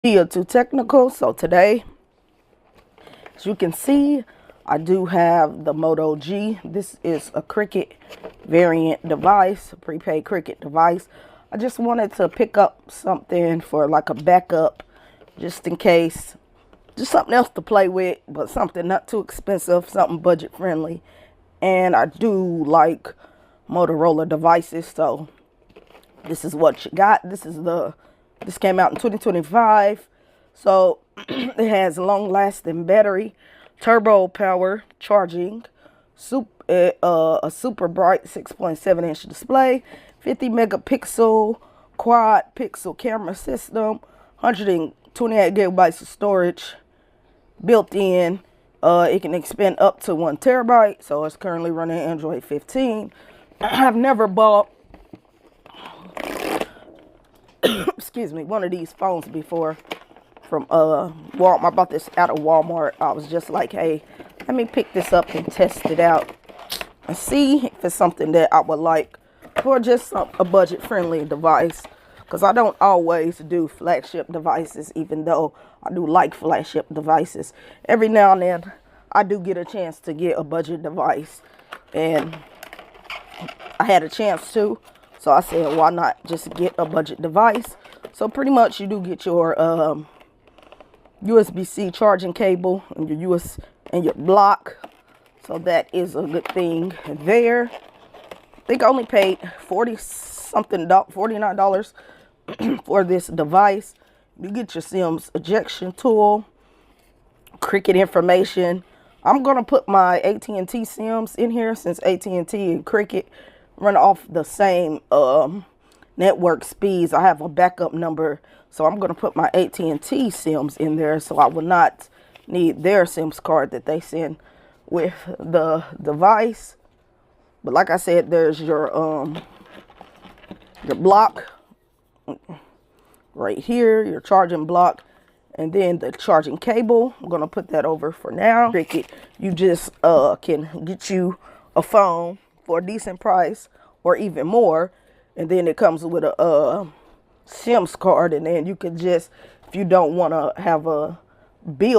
You're too technical. So today, as you can see, I do have the Moto G. This is a Cricut variant device, a prepaid Cricut device. I just wanted to pick up something for like a backup, just in case. Just something else to play with, but something not too expensive, something budget friendly. And I do like Motorola devices, so this is what you got. This came out in 2025, so it has long lasting battery, turbo power charging, a super bright 6.7-inch display, 50 megapixel quad pixel camera system, 128 gigabytes of storage built in. It can expand up to 1 terabyte, so it's currently running Android 15. I've never bought excuse me, one of these phones before from Walmart. I bought this out of Walmart. I was just like, hey, let me pick this up and test it out and see if it's something that I would like for just a budget friendly device, because I don't always do flagship devices, even though I do like flagship devices. Every now and then I do get a chance to get a budget device, and I had a chance to, so I said, why not just get a budget device? So pretty much you do get your USB-C charging cable and your and your block. So that is a good thing there. I think I only paid $49 for this device. You get your Sims ejection tool, Cricut information. I'm gonna put my AT&T Sims in here, since AT&T and Cricut run off the same network speeds. I have a backup number, so I'm gonna put my AT&T Sims in there, so I will not need their Sims card that they send with the device. But like I said, there's your block right here, your charging block, and then the charging cable. I'm gonna put that over for now. Cricut, you just can get you a phone for a decent price or even more, and then it comes with a Sims card, and then you can just, if you don't want to have a big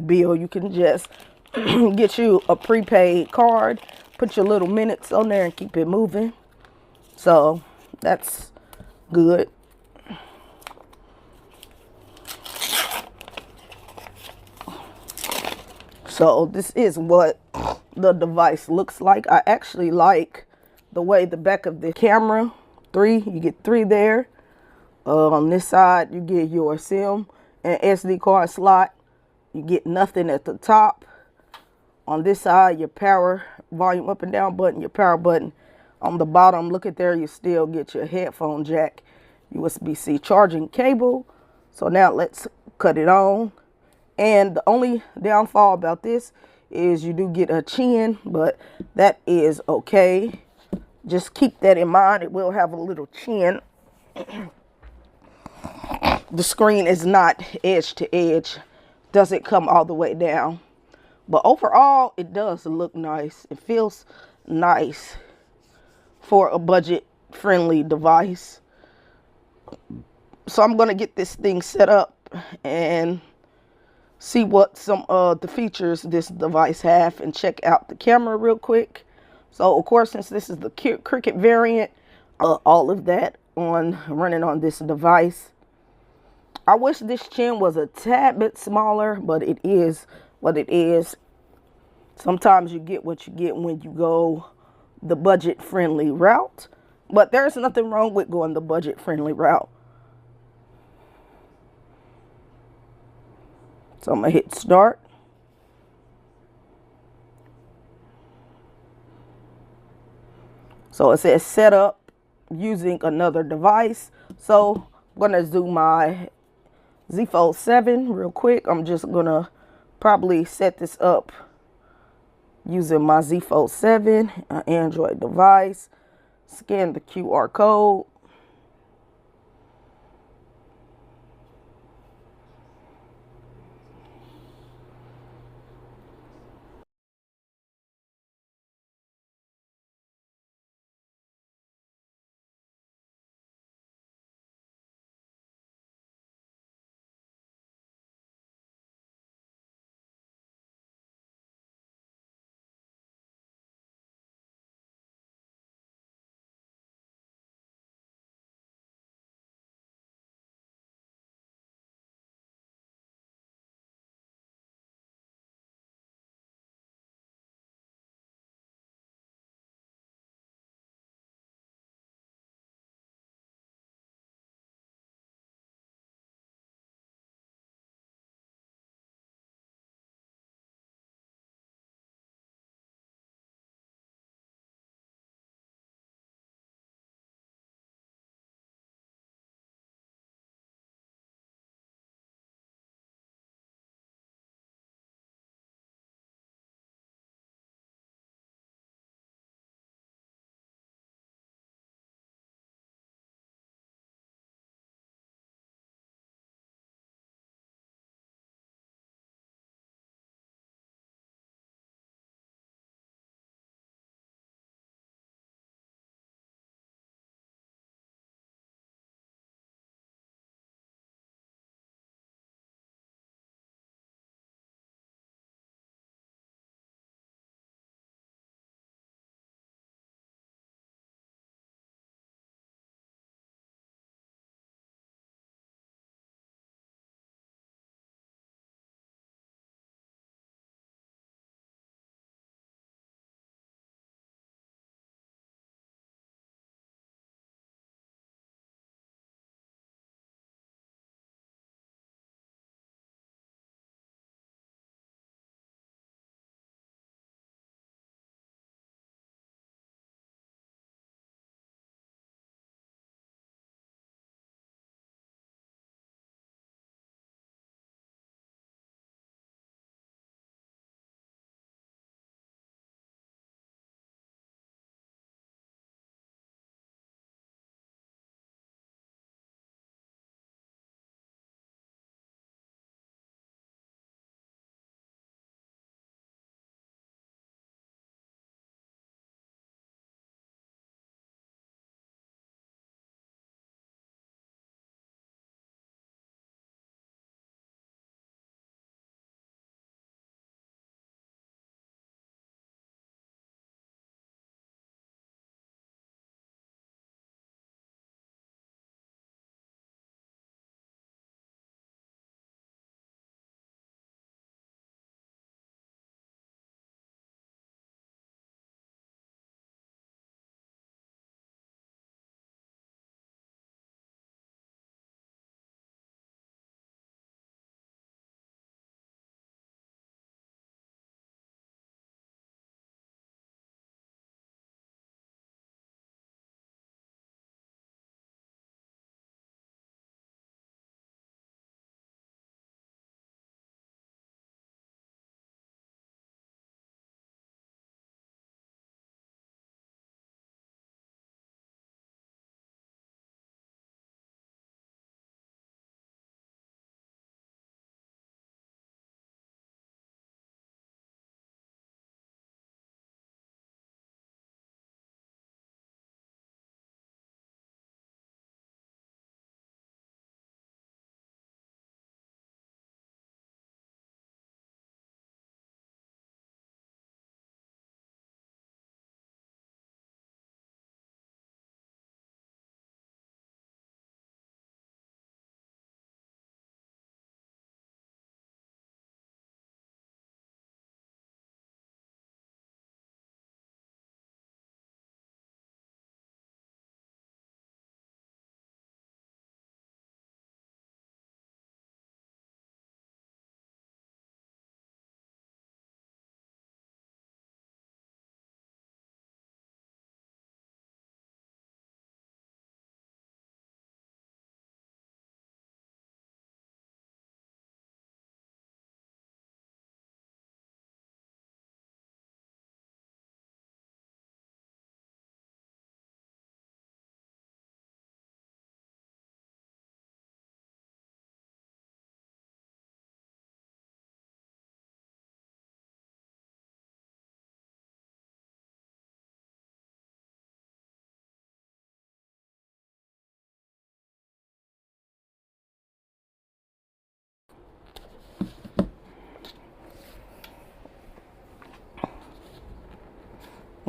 bill, you can just get you a prepaid card, put your little minutes on there, and keep it moving. So that's good. So this is what the device looks like. I actually like the way the back of the camera, you get three there. On this side, you get your SIM and SD card slot. You get nothing at the top. On this side, your power, volume up and down button, your power button. On the bottom, look at there, you still get your headphone jack, USB-C charging cable. So now let's cut it on. And the only downfall about this is you do get a chin, but that is okay. Just keep that in mind. It will have a little chin. The screen is not edge to edge. Doesn't come all the way down. But overall, it does look nice. It feels nice for a budget-friendly device. So I'm going to get this thing set up and see what some of the features this device have, and check out the camera real quick. So of course, since this is the Cricut variant, all of that running on this device. I wish this chin was a tad bit smaller, but it is what it is. Sometimes you get what you get when you go the budget friendly route, but there's nothing wrong with going the budget friendly route. So I'm gonna hit start. So it says set up using another device. So I'm gonna do my Z Fold 7 real quick. I'm just gonna probably set this up using my Z Fold 7, an Android device. Scan the QR code.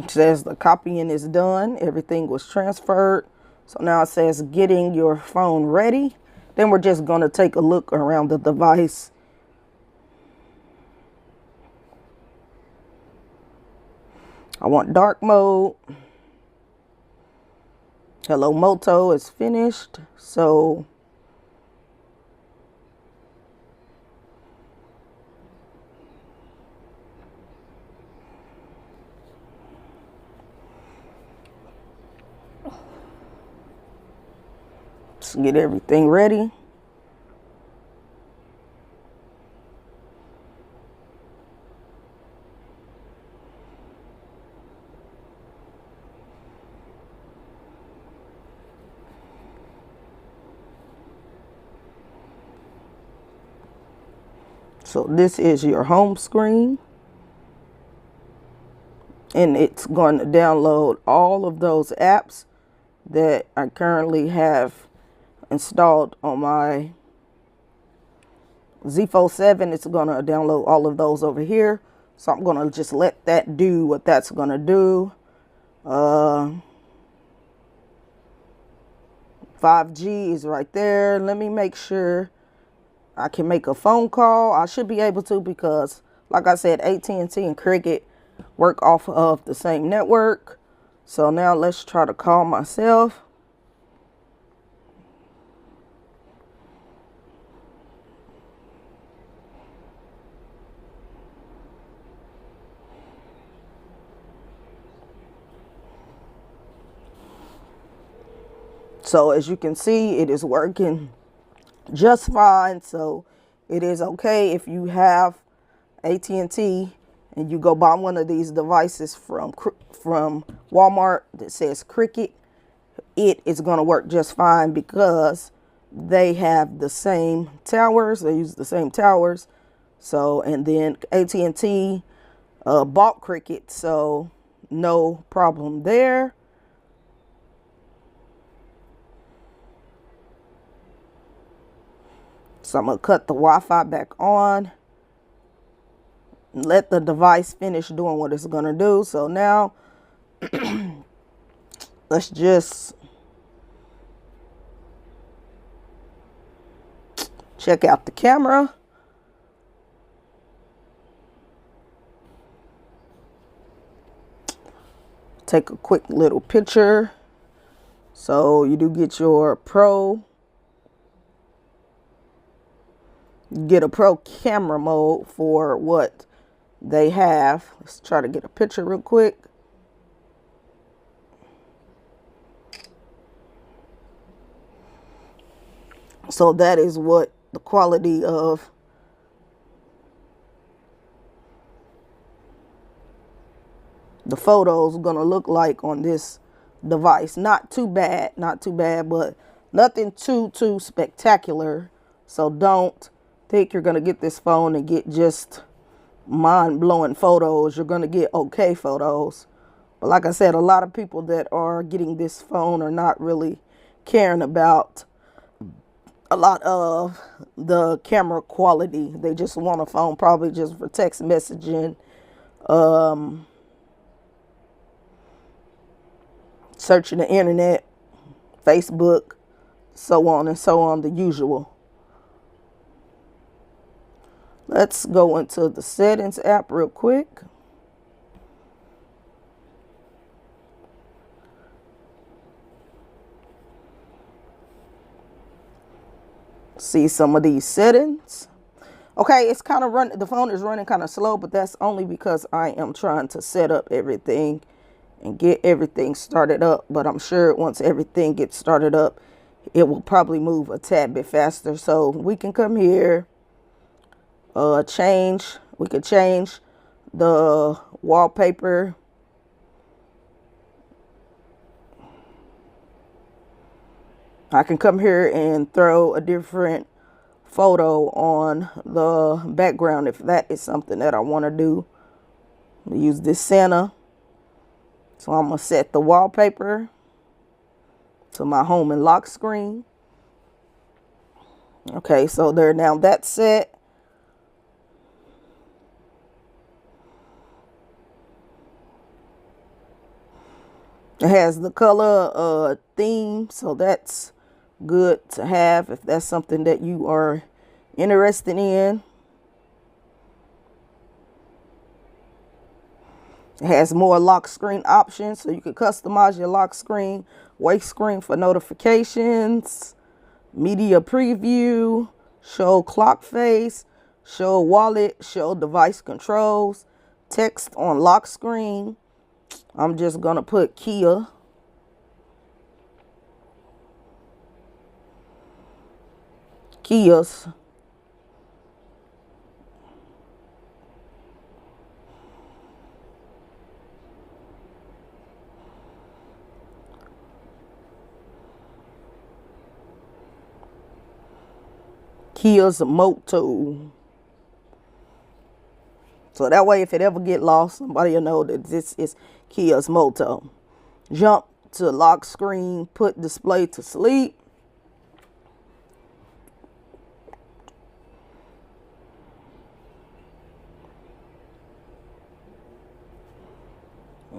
It says the copying is done. Everything was transferred. So now it says getting your phone ready. Then we're just going to take a look around the device. I want dark mode. Hello Moto is finished. So let's get everything ready. So this is your home screen, and it's going to download all of those apps that I currently have installed on my Z Fold 7. It's going to download all of those over here. So I'm going to just let that do what that's going to do. 5G is right there. Let me make sure I can make a phone call. I should be able to, because like I said, AT&T and Cricket work off of the same network. So now let's try to call myself. So as you can see, it is working just fine. So it is okay if you have AT&T and you go buy one of these devices from Walmart that says Cricket. It is going to work just fine because they have the same towers. They use the same towers. So, and then AT&T bought Cricket, so no problem there. So I'm going to cut the Wi-Fi back on. Let the device finish doing what it's going to do. So now let's just check out the camera. Take a quick little picture. So you do get your Pro. Get a Pro camera mode for what they have. Let's try to get a picture real quick. So that is what the quality of the photos are gonna look like on this device. Not too bad, but nothing too spectacular. So don't think you're gonna get this phone and get just mind-blowing photos. You're gonna get okay photos. But like I said, a lot of people that are getting this phone are not really caring about a lot of the camera quality. They just want a phone probably just for text messaging, searching the internet, Facebook, so on and so on, the usual. Let's go into the settings app real quick. See some of these settings. Okay, it's kind of running, the phone is running kind of slow, but that's only because I am trying to set up everything and get everything started up. But I'm sure once everything gets started up, it will probably move a tad bit faster. So we can come here, we could change the wallpaper. I can come here and throw a different photo on the background if that is something that I want to do. Use this Santa. So I'm going to set the wallpaper to my home and lock screen. Okay, so there, now that's set. It has the color theme, so that's good to have if that's something that you are interested in. It has more lock screen options, so you can customize your lock screen, wake screen for notifications, media preview, show clock face, show wallet, show device controls, text on lock screen. I'm just gonna put Kia's Moto. So that way, if it ever get lost, somebody will know that this is Kia's Moto. Jump to lock screen, put display to sleep.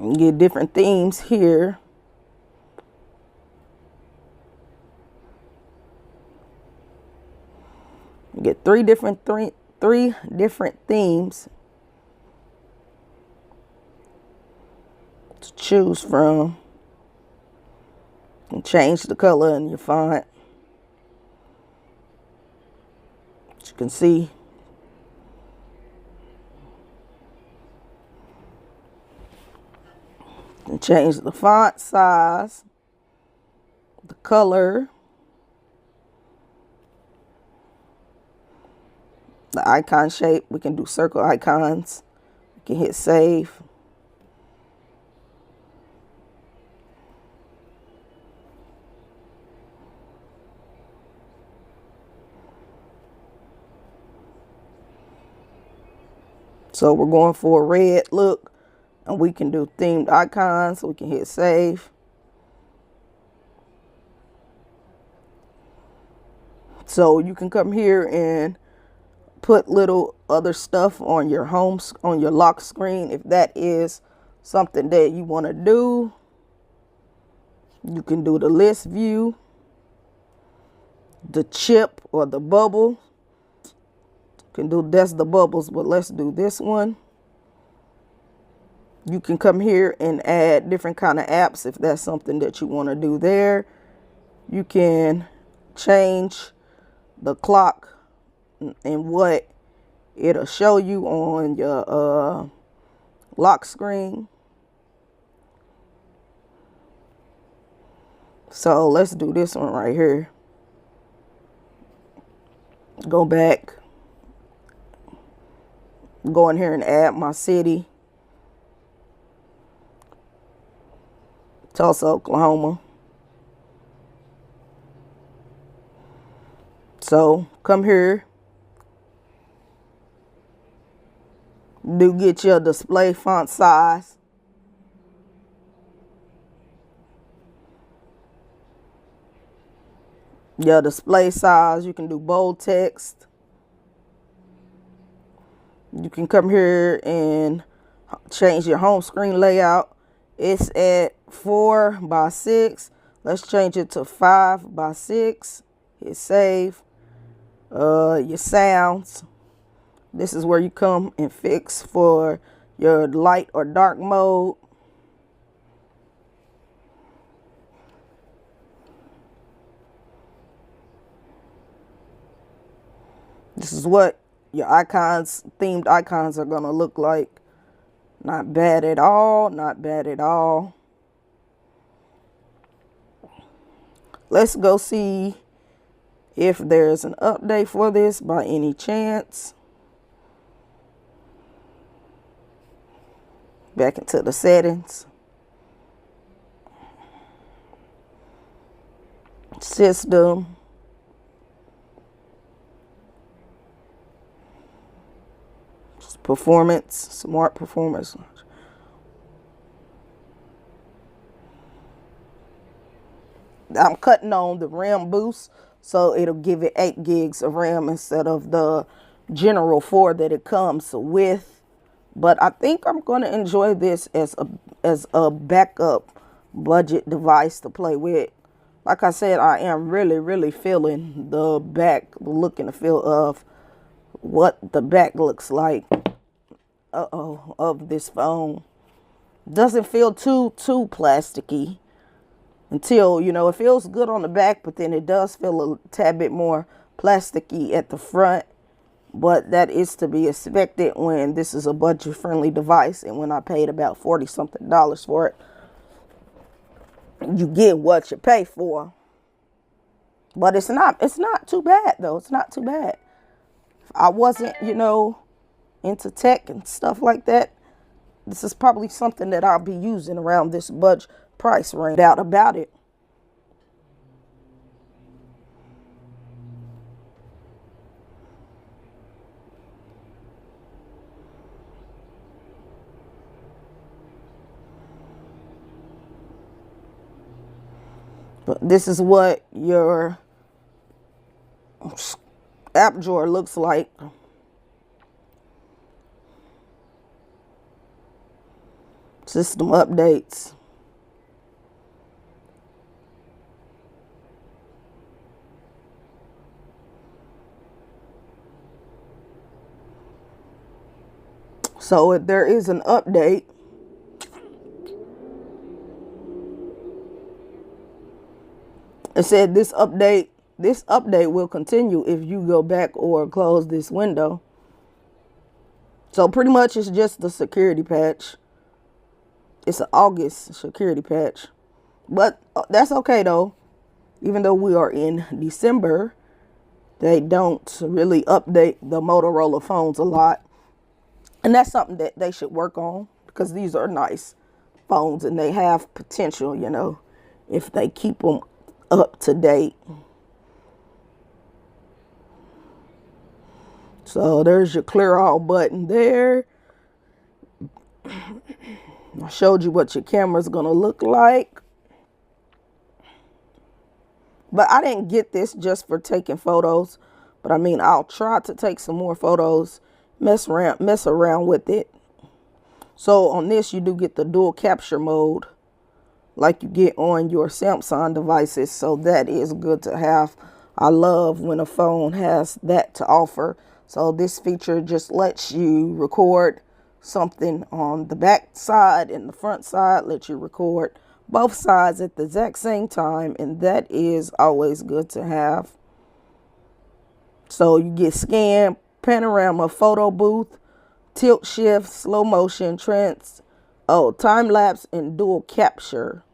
You get different themes here. You get three different themes to choose from. And change the color in your font. As you can see. And change the font size, the color, the icon shape. We can do circle icons. We can hit save. So we're going for a red look, and we can do themed icons. So we can hit save. So you can come here and put little other stuff on your on your lock screen if that is something that you want to do. You can do the list view, the chip or the bubble. You can do that's the bubbles, but let's do this one. You can come here and add different kind of apps if that's something that you want to do there. You can change the clock and what it'll show you on your lock screen. So let's do this one right here. Go back. Go in here and add my city. Tulsa, Oklahoma. So come here. Do get your display font size. Your display size. You can do bold text. You can come here and change your home screen layout. It's at 4:6. Let's change it to 5:6. Hit save. Your sounds. This is where you come and fix for your light or dark mode. This is what your icons, themed icons, are going to look like. Not bad at all. Not bad at all. Let's go see if there's an update for this by any chance. Back into the settings. System. Performance, smart performance. I'm cutting on the RAM boost, so it'll give it 8 gigs of RAM instead of the general 4 that it comes with. But I think I'm going to enjoy this as a backup budget device to play with. Like I said, I am really feeling the back, the look and the feel of what the back looks like of this phone. Doesn't feel too plasticky until, you know, it feels good on the back, but then it does feel a tad bit more plasticky at the front. But that is to be expected when this is a budget friendly device, and when I paid about 40 something dollars for it. You get what you pay for. But it's not too bad though. It's not too bad. If I wasn't, you know, into tech and stuff like that, this is probably something that I'll be using around this budget price range. Doubt about it. But this is what your app drawer looks like. System updates. So if there is an update, it said this update will continue if you go back or close this window. So pretty much it's just the security patch. It's an August security patch. But that's okay though. Even though we are in December, they don't really update the Motorola phones a lot. And that's something that they should work on, because these are nice phones and they have potential, you know, if they keep them up to date. So there's your clear all button there. I showed you what your camera's gonna look like. But I didn't get this just for taking photos. But I mean, I'll try to take some more photos, mess around with it. So on this, you do get the dual capture mode like you get on your Samsung devices. So that is good to have. I love when a phone has that to offer. So this feature just lets you record something on the back side and the front side, let you record both sides at the exact same time, and that is always good to have. So you get scan, panorama, photo booth, tilt shift, slow motion, time lapse, and dual capture.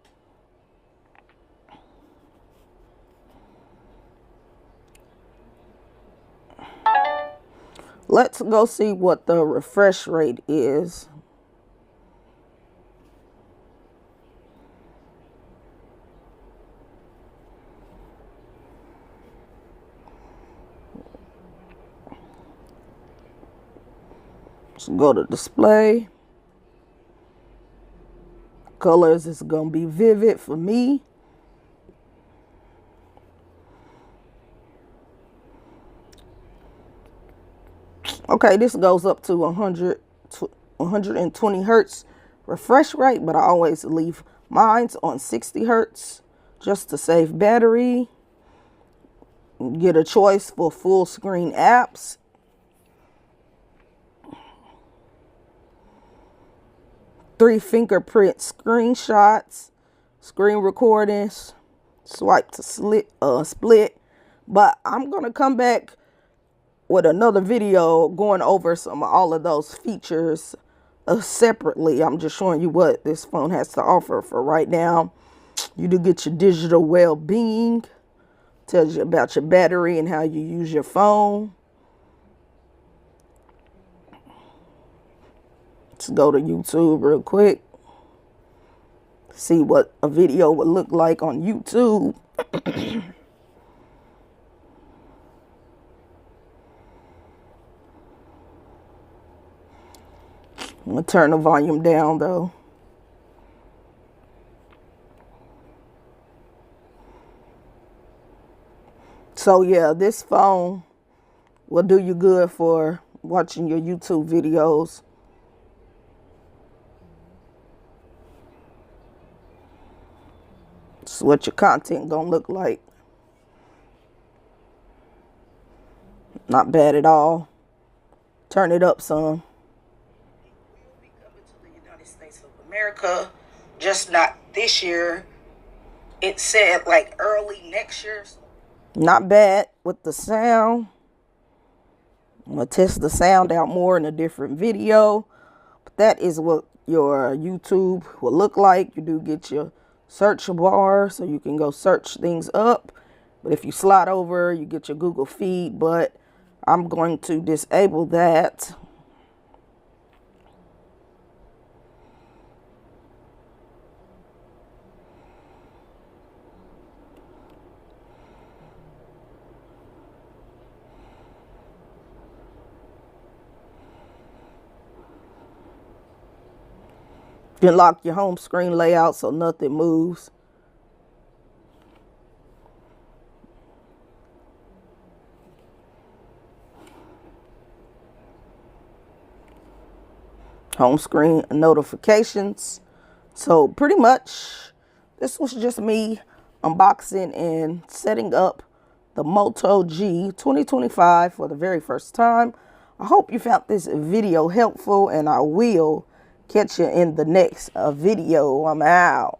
Let's go see what the refresh rate is. Let's go to display. Colors is going to be vivid for me. Okay, this goes up to 120 hertz refresh rate, but I always leave mine on 60 hertz just to save battery. Get a choice for full screen apps. Three fingerprint screenshots, screen recordings, swipe to split. But I'm going to come back with another video going over all of those features separately. I'm just showing you what this phone has to offer for right now. You do get your digital well-being, tells you about your battery and how you use your phone. Let's go to YouTube real quick. See what a video would look like on YouTube. I'm going to turn the volume down though. So yeah, this phone will do you good for watching your YouTube videos. what your content gonna look like. Not bad at all. Turn it up some. We'll be coming to the United States of America, just not this year. It said like early next year. Not bad with the sound. I'm gonna test the sound out more in a different video. But that is what your YouTube will look like. You do get your search bar, so you can go search things up. But if you slide over, you get your Google feed. But I'm going to disable that. You can lock your home screen layout so nothing moves. Home screen notifications. So pretty much this was just me unboxing and setting up the Moto G 2025 for the very first time. I hope you found this video helpful, and I will catch you in the next video. I'm out.